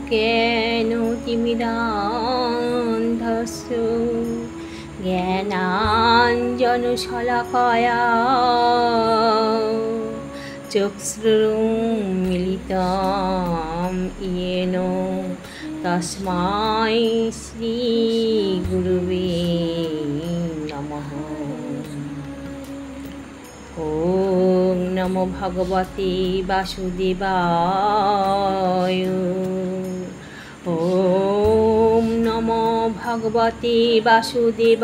জ্ঞান তিমিরান্ধস্য জ্ঞানাঞ্জনশলাকয়া চক্ষুरुन्मीलितं येन तस्मै श्रीगुरुवे नमः। ॐ नमो भगवते वासुदेवाय। ॐ नमो भगवते वासुदेवाय।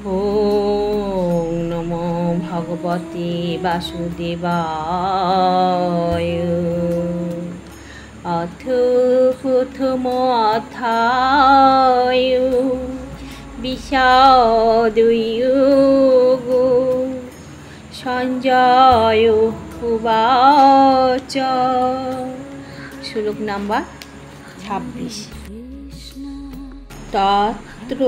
ॐ नमो भगवते वासुदेवाय। अथ प्रथमोऽध्याय विषादयोगो। सञ्जय उवाच। श्लोक नम्बर 26। तत्र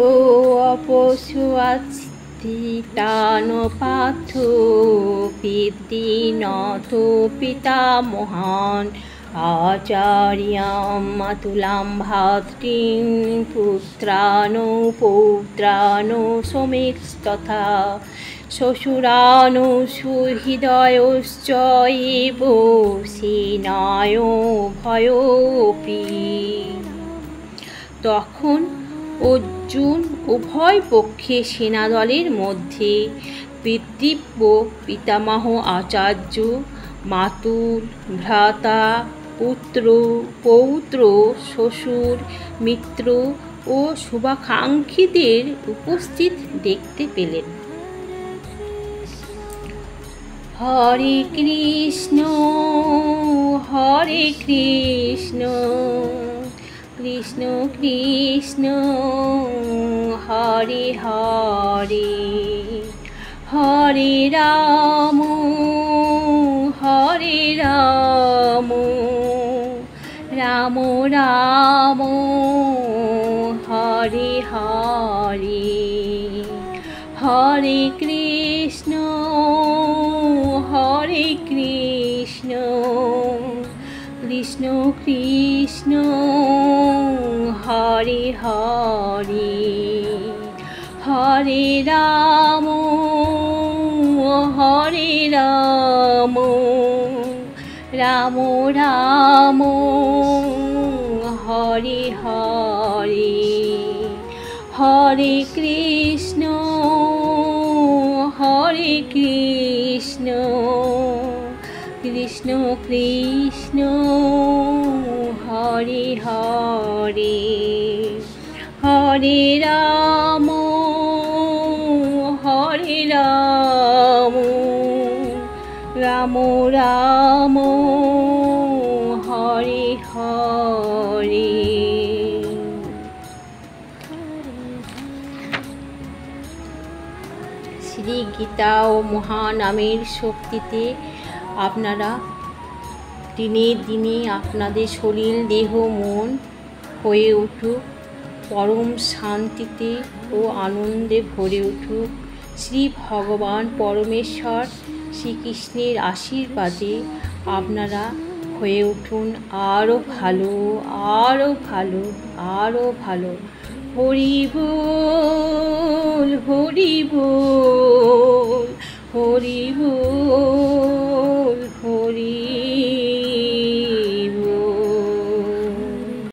अपश्यत्स्थितान् पार्थो पितॄन्नथो पितामहान् आचार्याम् अतुलां भर्तॄन् पुत्रान् पौत्रान् समेस्तथा শ্বশুরান সুহৃদয়শ্চ এব সেনায় ভয়োপি। তখন অর্জুন উভয় পক্ষে সেনাদলের মধ্যে পিতৃব্য পিতামহ আচার্য মাতুল ভ্রাতা পুত্র পৌত্র শ্বশুর মিত্র ও শুভাকাঙ্ক্ষীদের উপস্থিত দেখতে পেলেন। হরে কৃষ্ণ কৃষ্ণ কৃষ্ণ হরে হরে হরে রাম রাম রাম হরে হরে হরে কৃষ্ণ কৃষ্ণ কৃষ্ণ হরে হরে হরে রাম রাম রাম হরে হরে হরে কৃষ্ণ কৃষ্ণ কৃষ্ণ হরে হরে হরে রাম রাম রাম হরে হরে। শ্রী গীতা ও মহানামের শক্তিতে আপনারা দিনে দিনে আপনাদের শরীর দেহ মন হয়ে উঠুক, পরম শান্তিতে ও আনন্দে ভরে উঠুক। শ্রী ভগবান পরমেশ্বর শ্রীকৃষ্ণের আশীর্বাদে আপনারা হয়ে উঠুন আরও ভালো, আরও ভালো, আরও ভালো। হরি বল হরি বল হরি বল।